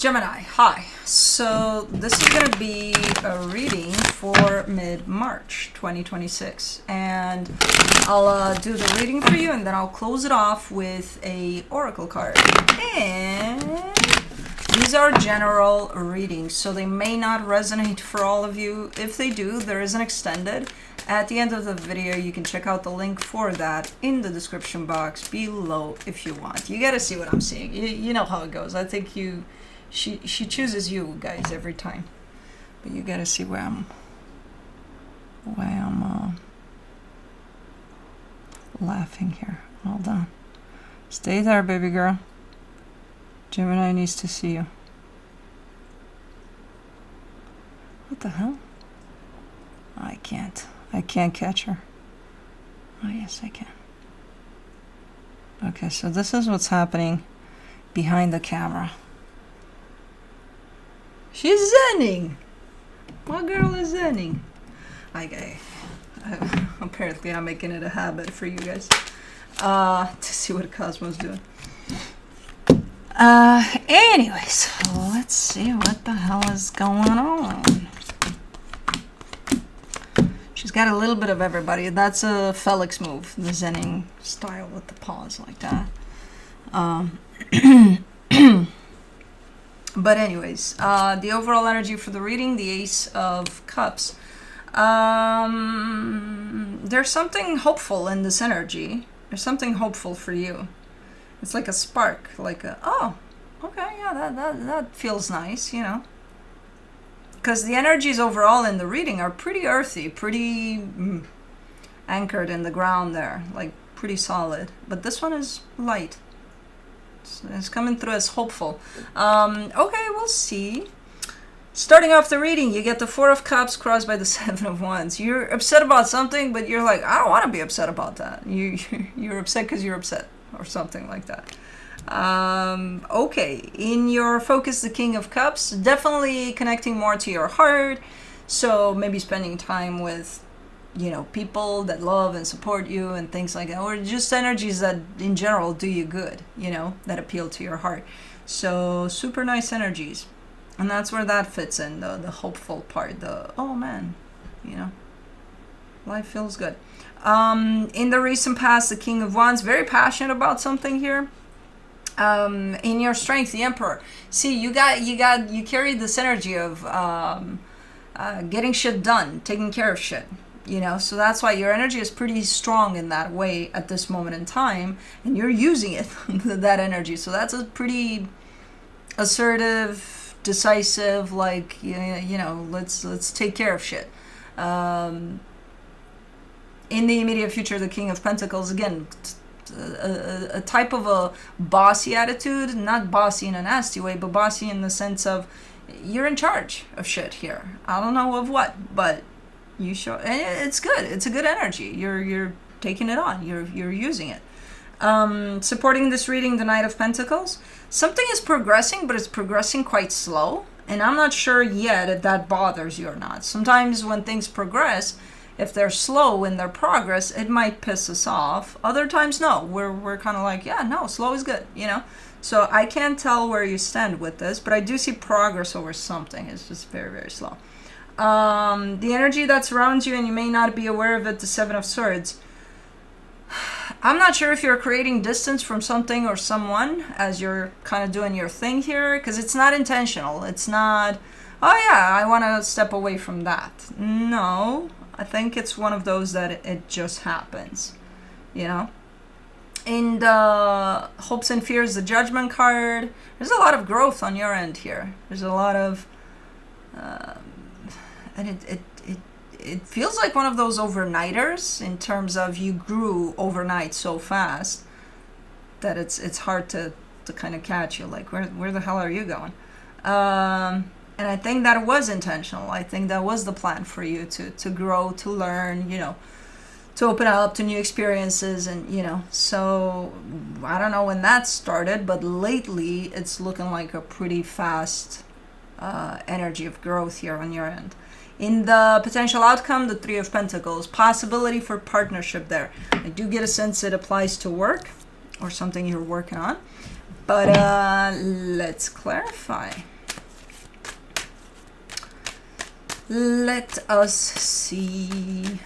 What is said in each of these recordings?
Gemini, hi. So this is going to be a reading for mid-March 2026, and I'll do the reading for you, and then I'll close it off with a oracle card. And these are general readings, so they may not resonate for all of you. If they do, there is an extended. At the end of the video, you can check out the link for that in the description box below if you want. You gotta see what I'm seeing. You know how it goes. I think she chooses you guys every time, but you gotta see where I'm laughing here. Hold on, stay there, baby girl. Gemini needs to see you. What the hell? I can't catch her. Oh yes, I can. Okay, so this is what's happening behind the camera. She's zenning. My girl is zenning. Okay. Apparently I'm making it a habit for you guys to see what Cosmo's doing. Anyways, let's see what the hell is going on. She's got a little bit of everybody. That's a Felix move, the zenning style with the paws like that. But anyways, the overall energy for the reading, the Ace of Cups. There's something hopeful in this energy. There's something hopeful for you. It's like a spark, like a, oh, okay, yeah, that feels nice, you know. Because the energies overall in the reading are pretty earthy, pretty anchored in the ground there, like pretty solid. But this one is light. It's coming through as hopeful. Okay, we'll see. Starting off the reading, you get the Four of Cups crossed by the Seven of Wands. You're upset about something, but you're like, I don't want to be upset about that. You're upset because you're upset, or something like that. Okay, in your focus, the King of Cups, definitely connecting more to your heart. So maybe spending time with, you know, people that love and support you and things like that, or just energies that in general do you good, you know, that appeal to your heart. So super nice energies, and that's where that fits in, the hopeful part, the, oh man, you know, life feels good. In the recent past, the King of Wands, very passionate about something here. In your strength, the Emperor. See, you carry this energy of getting shit done, taking care of shit, you know. So that's why your energy is pretty strong in that way at this moment in time, and you're using it, that energy. So that's a pretty assertive, decisive, like, you know, let's take care of shit. In the immediate future, the King of Pentacles, again, a type of a bossy attitude, not bossy in a nasty way, but bossy in the sense of you're in charge of shit here. I don't know of what, but you show, and it's good. It's a good energy. You're taking it on. You're using it. Supporting this reading, the Knight of Pentacles. Something is progressing, but it's progressing quite slow, and I'm not sure yet if that bothers you or not. Sometimes when things progress, if they're slow in their progress, it might piss us off. Other times, no. We're kind of like, yeah, no, slow is good, you know? So I can't tell where you stand with this, but I do see progress over something. It's just very, very slow. The energy that surrounds you, and you may not be aware of it, the Seven of Swords. I'm not sure if you're creating distance from something or someone as you're kind of doing your thing here, because it's not intentional. It's not, oh yeah, I want to step away from that. No. I think it's one of those that it just happens, you know. In the Hopes and Fears, the Judgment card, there's a lot of growth on your end here. There's a lot of, and it feels like one of those overnighters, in terms of you grew overnight so fast that it's hard to kind of catch you. Like, where the hell are you going? And I think that was intentional. I think that was the plan for you to grow, to learn, you know, to open up to new experiences, and, you know. So I don't know when that started, but lately it's looking like a pretty fast energy of growth here on your end. In the potential outcome, the Three of Pentacles, possibility for partnership there. I do get a sense it applies to work or something you're working on. But let's clarify. Let us see.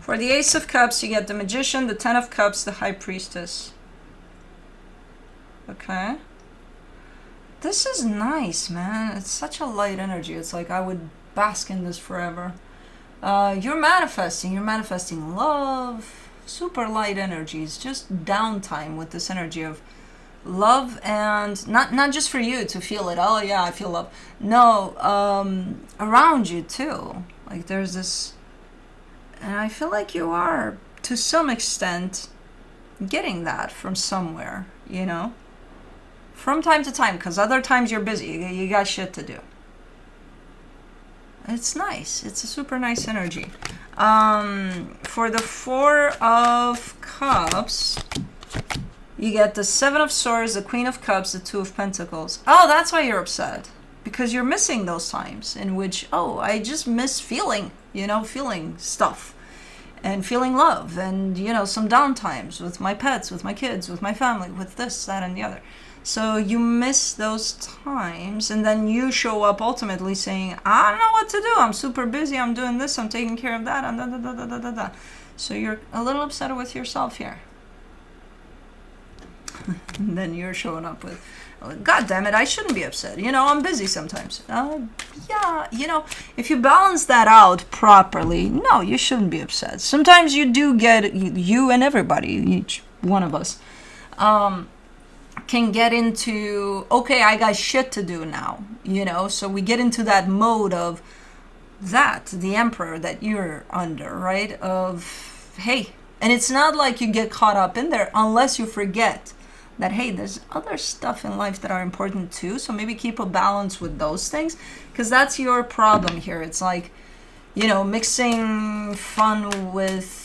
For the Ace of Cups, you get the Magician, the Ten of Cups, the High Priestess. Okay. This is nice, man. It's such a light energy. It's like I would bask in this forever. You're manifesting love, super light energies, just downtime with this energy of love, and not just for you to feel it. Oh yeah, I feel love. No, around you too. Like there's this, and I feel like you are to some extent getting that from somewhere, you know, from time to time, because other times you're busy. You got shit to do. It's nice. It's a super nice energy. For the Four of Cups, you get the Seven of Swords, the Queen of Cups, the Two of Pentacles. Oh, that's why you're upset. Because you're missing those times in which, oh, I just miss feeling, you know, feeling stuff. And feeling love. And, you know, some downtimes with my pets, with my kids, with my family, with this, that, and the other. So you miss those times, and then you show up ultimately saying, I don't know what to do. I'm super busy. I'm doing this. I'm taking care of that. And da, da, da, da, da, da, da. So you're a little upset with yourself here. And then you're showing up with, God damn it, I shouldn't be upset. You know, I'm busy sometimes. Yeah, you know, if you balance that out properly, no, you shouldn't be upset. Sometimes you do get, you and everybody, each one of us, can get into, okay, I got shit to do now, you know, so we get into that mode of that, the emperor that you're under, right, of, hey, and it's not like you get caught up in there unless you forget that, hey, there's other stuff in life that are important too, so maybe keep a balance with those things, because that's your problem here. It's like, you know, mixing fun with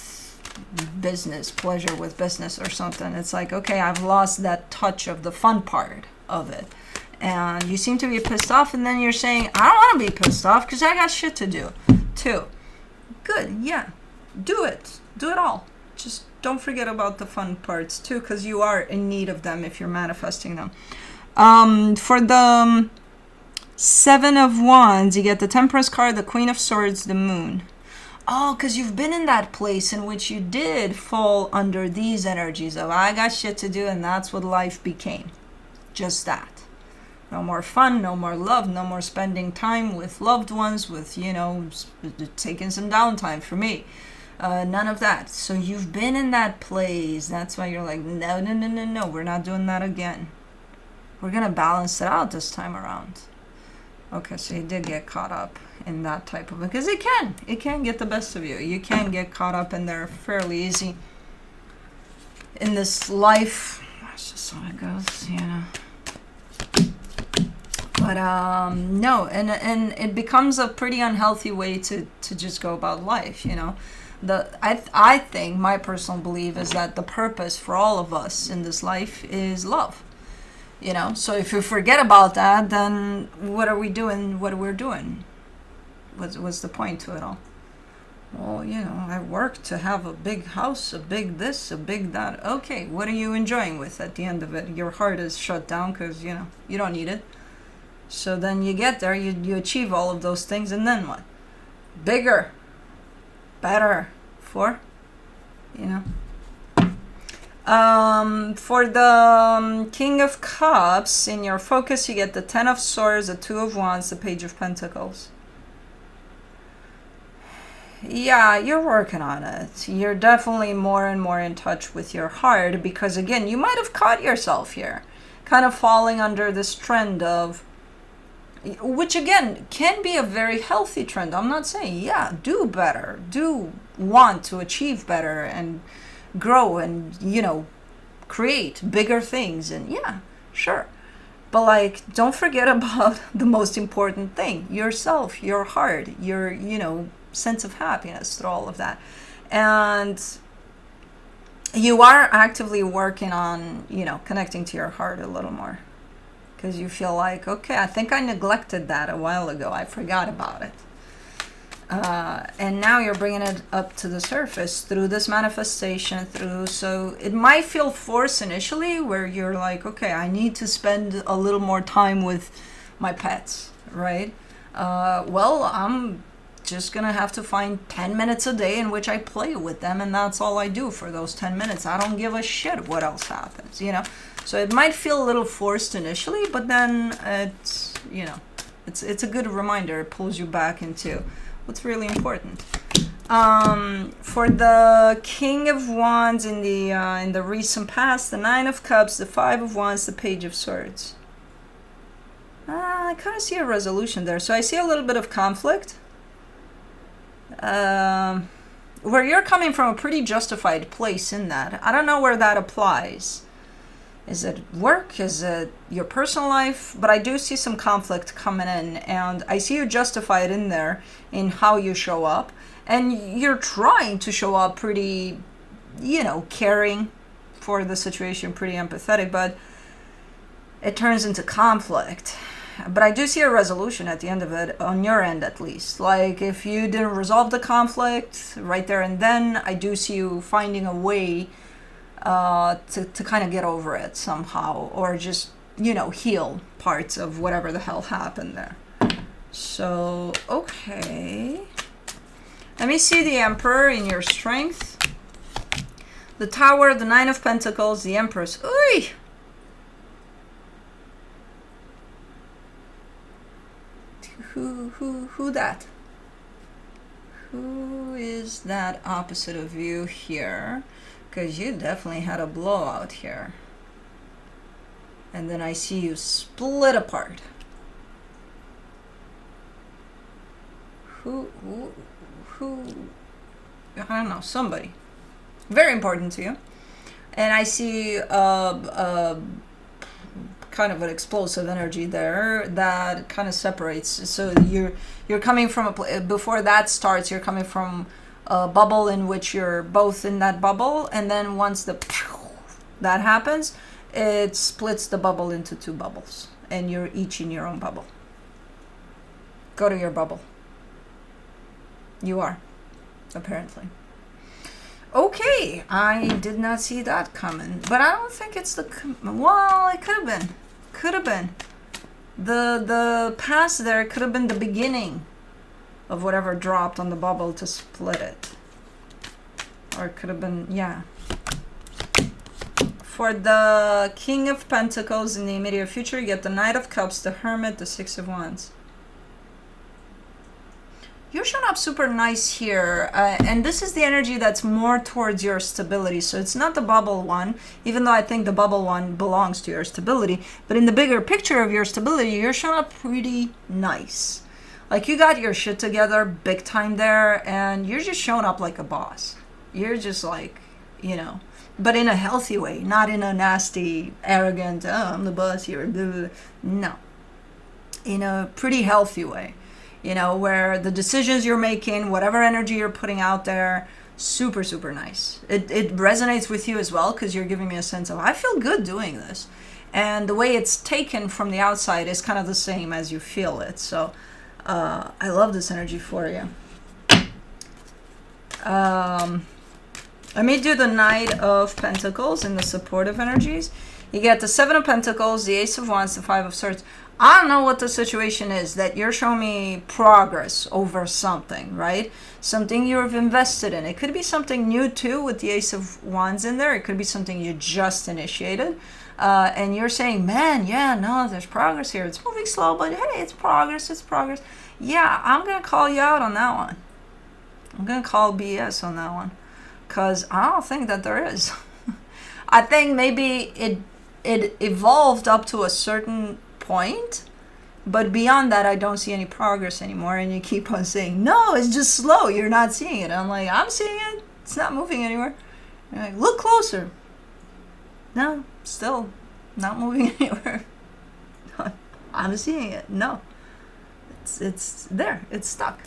business, pleasure with business or something. It's like, okay, I've lost that touch of the fun part of it. And you seem to be pissed off, and then you're saying, I don't want to be pissed off because I got shit to do too. Good, yeah. Do it. Do it all. Just don't forget about the fun parts too, because you are in need of them if you're manifesting them. For the Seven of Wands, you get the Temperance card, the Queen of Swords, the Moon. Oh, because you've been in that place in which you did fall under these energies of, I got shit to do, and that's what life became. Just that. No more fun, no more love, no more spending time with loved ones, with, you know, taking some downtime for me. None of that. So you've been in that place. That's why you're like, no, we're not doing that again. We're going to balance it out this time around. Okay, so you did get caught up in that type of, because it can get the best of you. You can get caught up in there fairly easy in this life. That's just how it goes, you know. But no, and it becomes a pretty unhealthy way to just go about life, you know. I think my personal belief is that the purpose for all of us in this life is love. You know, so if you forget about that, then what are we doing? What we're doing? What's the point to it all? Well, you know, I work to have a big house, a big this, a big that. Okay, what are you enjoying with at the end of it? Your heart is shut down because, you know, you don't need it. So then you get there, you achieve all of those things, and then what? Bigger, better, for, you know. For the King of Cups, in your focus, you get the Ten of Swords, the Two of Wands, the Page of Pentacles. Yeah, you're working on it. You're definitely more and more in touch with your heart, because, again, you might have caught yourself here, kind of falling under this trend of, which, again, can be a very healthy trend. I'm not saying, yeah, do better, do want to achieve better, and grow and, you know, create bigger things, and yeah, sure, but like, don't forget about the most important thing, yourself, your heart, your, you know, sense of happiness through all of that. And you are actively working on, you know, connecting to your heart a little more, because you feel like, okay, I think I neglected that a while ago, I forgot about it. And now you're bringing it up to the surface through this manifestation, so it might feel forced initially, where you're like, okay, I need to spend a little more time with my pets, right? Well, I'm just gonna have to find 10 minutes a day in which I play with them, and that's all I do for those 10 minutes. I don't give a shit what else happens, you know? So it might feel a little forced initially, but then it's, you know, it's a good reminder. It pulls you back into what's really important. For the King of Wands in the recent past, the Nine of Cups, the Five of Wands, the Page of Swords. I kind of see a resolution there. So I see a little bit of conflict. Where you're coming from a pretty justified place in that. I don't know where that applies. Is it work? Is it your personal life? But I do see some conflict coming in, and I see you justified in there in how you show up. And you're trying to show up pretty, you know, caring for the situation, pretty empathetic, but it turns into conflict. But I do see a resolution at the end of it, on your end at least. Like, if you didn't resolve the conflict right there and then, I do see you finding a way to kind of get over it somehow, or just, you know, heal parts of whatever the hell happened there. So, okay. Let me see the Emperor in your strength. The Tower, the Nine of Pentacles, the Empress. Ooh! Who that? Who is that opposite of you here? Because you definitely had a blowout here. And then I see you split apart. Who, I don't know, somebody. Very important to you. And I see kind of an explosive energy there that kind of separates. So you're coming from before that starts, you're coming from a bubble in which you're both in that bubble, and then once that happens, it splits the bubble into two bubbles, and you're each in your own bubble. Go to your bubble. You are, apparently. Okay, I did not see that coming, but I don't think it's well, it could have been. Could have been. The past there could have been the beginning of whatever dropped on the bubble to split it. Or it could have been, yeah. For the King of Pentacles in the immediate future, you get the Knight of Cups, the Hermit, the Six of Wands. You're showing up super nice here, and this is the energy that's more towards your stability. So it's not the bubble one, even though I think the bubble one belongs to your stability. But in the bigger picture of your stability, you're showing up pretty nice. Like, you got your shit together big time there, and you're just showing up like a boss. You're just like, you know, but in a healthy way, not in a nasty, arrogant, oh, I'm the boss here. Blah, blah. No. In a pretty healthy way. You know, where the decisions you're making, whatever energy you're putting out there, super, super nice. It resonates with you as well, because you're giving me a sense of, I feel good doing this. And the way it's taken from the outside is kind of the same as you feel it. So I love this energy for you. Let me do the Knight of Pentacles in the supportive energies. You get the Seven of Pentacles, the Ace of Wands, the Five of Swords. I don't know what the situation is that you're showing me progress over something, right? Something you've invested in. It could be something new too with the Ace of Wands in there. It could be something you just initiated. And you're saying, man, yeah, no, there's progress here. It's moving slow, but hey, it's progress, it's progress. Yeah, I'm going to call you out on that one. I'm going to call BS on that one. Because I don't think that there is. I think maybe it evolved up to a certain point, but beyond that I don't see any progress anymore, and you keep on saying, no, it's just slow, you're not seeing it. I'm like, I'm seeing it, it's not moving anywhere. You're like, look closer. No, still not moving anywhere. I'm seeing it. No, it's there, it's stuck.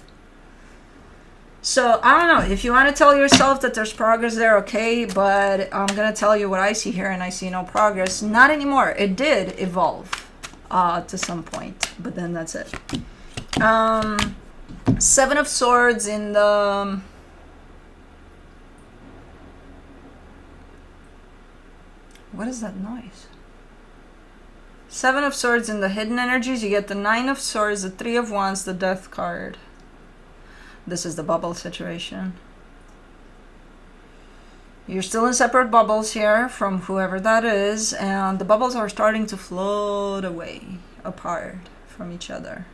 So I don't know, if you want to tell yourself that there's progress there, okay, but I'm gonna tell you what I see here, and I see no progress. Not anymore. It did evolve to some point, but then that's it. Seven of Swords in the... What is that noise? Seven of Swords in the hidden energies. You get the Nine of Swords, the Three of Wands, the Death card. This is the bubble situation. You're still in separate bubbles here from whoever that is, and the bubbles are starting to float away, apart from each other,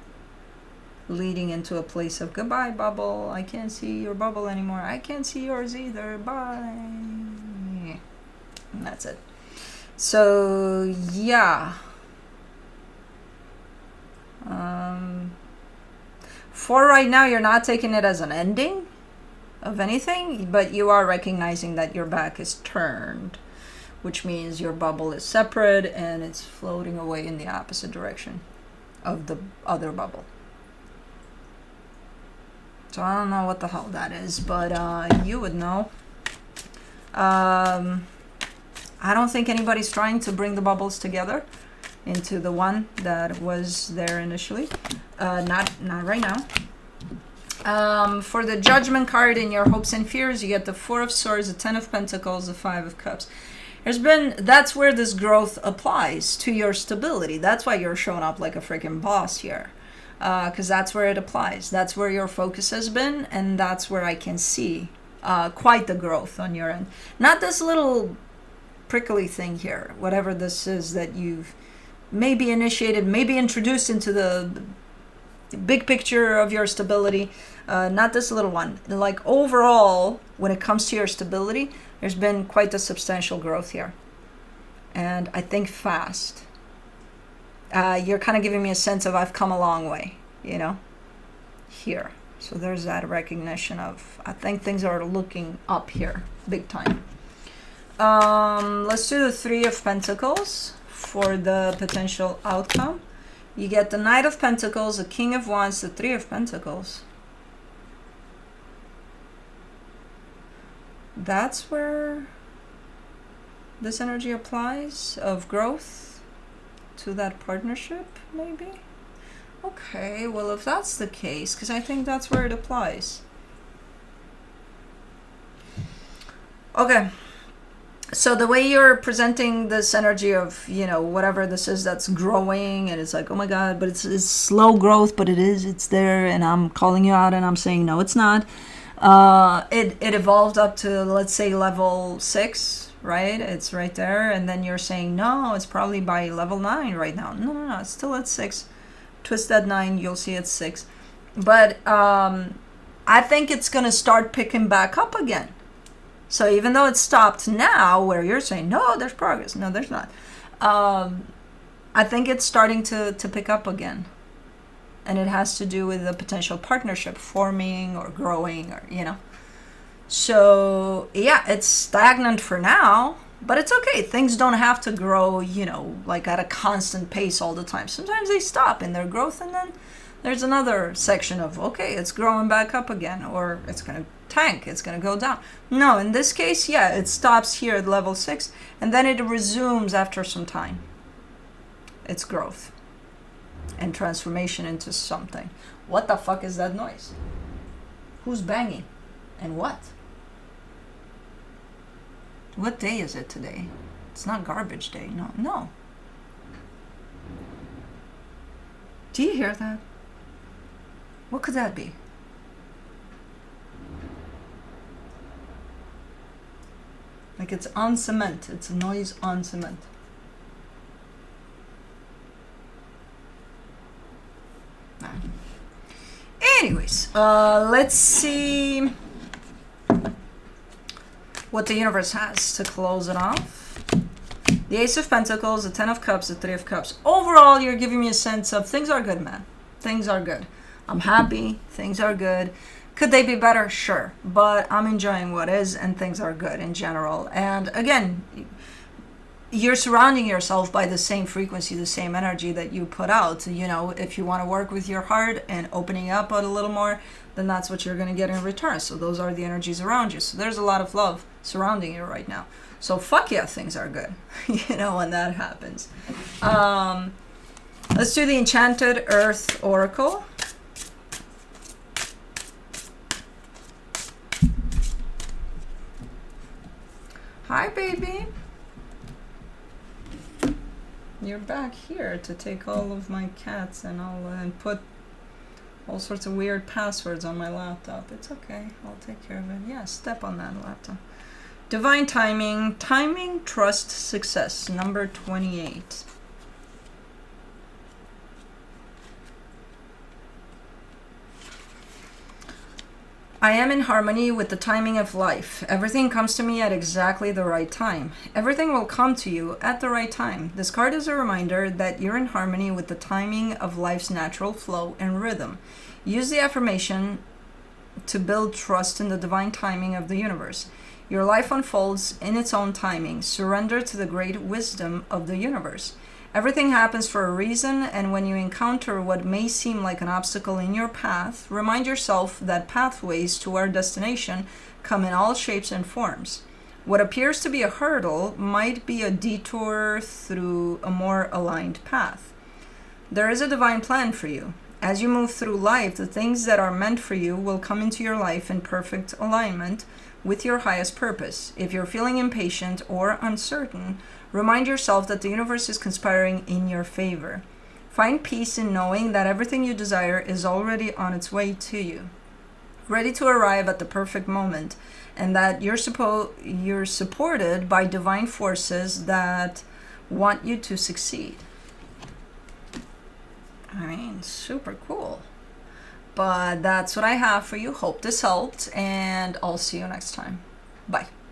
leading into a place of goodbye, bubble. I can't see your bubble anymore. I can't see yours either. Bye. And that's it. So, yeah. For right now, you're not taking it as an ending of anything, but you are recognizing that your back is turned, which means your bubble is separate and it's floating away in the opposite direction of the other bubble. So I don't know what the hell that is, but you would know. I don't think anybody's trying to bring the bubbles together into the one that was there initially. Not right now. For the Judgment card in your hopes and fears, you get the Four of Swords, the Ten of Pentacles, the Five of Cups. That's where this growth applies to your stability. That's why you're showing up like a freaking boss here. Because that's where it applies. That's where your focus has been, and that's where I can see quite the growth on your end. Not this little prickly thing here, whatever this is that you've maybe initiated, maybe introduced into the big picture of your stability. Not this little one. Like overall, when it comes to your stability, there's been quite a substantial growth here. And I think fast. You're kind of giving me a sense of I've come a long way, you know, here. So there's that recognition of, I think things are looking up here, big time. Let's do the Three of Pentacles for the potential outcome. You get the Knight of Pentacles, the King of Wands, the Three of Pentacles. That's where this energy applies of growth to that partnership, maybe? Okay, well, if that's the case, because I think that's where it applies. Okay. So the way you're presenting this energy of, you know, whatever this is that's growing, and it's like, oh my God, but it's slow growth, but it's there, and I'm calling you out, and I'm saying, no, it's not. It evolved up to, let's say, level 6, right? It's right there, and then you're saying, no, it's probably by level 9 right now. No, it's still at 6. Twist that 9, you'll see it's 6. But I think it's going to start picking back up again. So even though it's stopped now, where you're saying, no, there's progress. No, there's not. I think it's starting to pick up again. And it has to do with a potential partnership forming or growing, or, you know. So, yeah, it's stagnant for now, but it's okay. Things don't have to grow, you know, like at a constant pace all the time. Sometimes they stop in their growth, and then there's another section of, okay, it's growing back up again, or it's going to tank, it's going to go down. No, in this case, yeah, it stops here at level 6, and then it resumes after some time. It's growth and transformation into something. What the fuck is that noise? Who's banging? And what? What day is it today? It's not garbage day. No. Do you hear that? What could that be? Like it's on cement. It's a noise on cement. Anyways, let's see what the universe has to close it off. The Ace of Pentacles, the Ten of Cups, the Three of Cups. Overall, you're giving me a sense of things are good, man. Things are good. I'm happy. Things are good. Could they be better? Sure. But I'm enjoying what is, and things are good in general. And again, you're surrounding yourself by the same frequency, the same energy that you put out. You know, if you want to work with your heart and opening up a little more, then that's what you're going to get in return. So those are the energies around you. So there's a lot of love surrounding you right now. So fuck yeah, things are good, you know, when that happens. Let's do the Enchanted Earth Oracle. baby. You're back here to take all of my cats and put all sorts of weird passwords on my laptop. It's okay. I'll take care of it. Yeah, step on that laptop. Divine timing. Timing, trust, success. Number 28. I am in harmony with the timing of life. Everything comes to me at exactly the right time. Everything will come to you at the right time. This card is a reminder that you're in harmony with the timing of life's natural flow and rhythm. Use the affirmation to build trust in the divine timing of the universe. Your life unfolds in its own timing. Surrender to the great wisdom of the universe. Everything happens for a reason, and when you encounter what may seem like an obstacle in your path, remind yourself that pathways to our destination come in all shapes and forms. What appears to be a hurdle might be a detour through a more aligned path. There is a divine plan for you. As you move through life, the things that are meant for you will come into your life in perfect alignment with your highest purpose. If you're feeling impatient or uncertain, remind yourself that the universe is conspiring in your favor. Find peace in knowing that everything you desire is already on its way to you, ready to arrive at the perfect moment, and that you're supported by divine forces that want you to succeed. I mean, super cool. But that's what I have for you. Hope this helped, and I'll see you next time. Bye.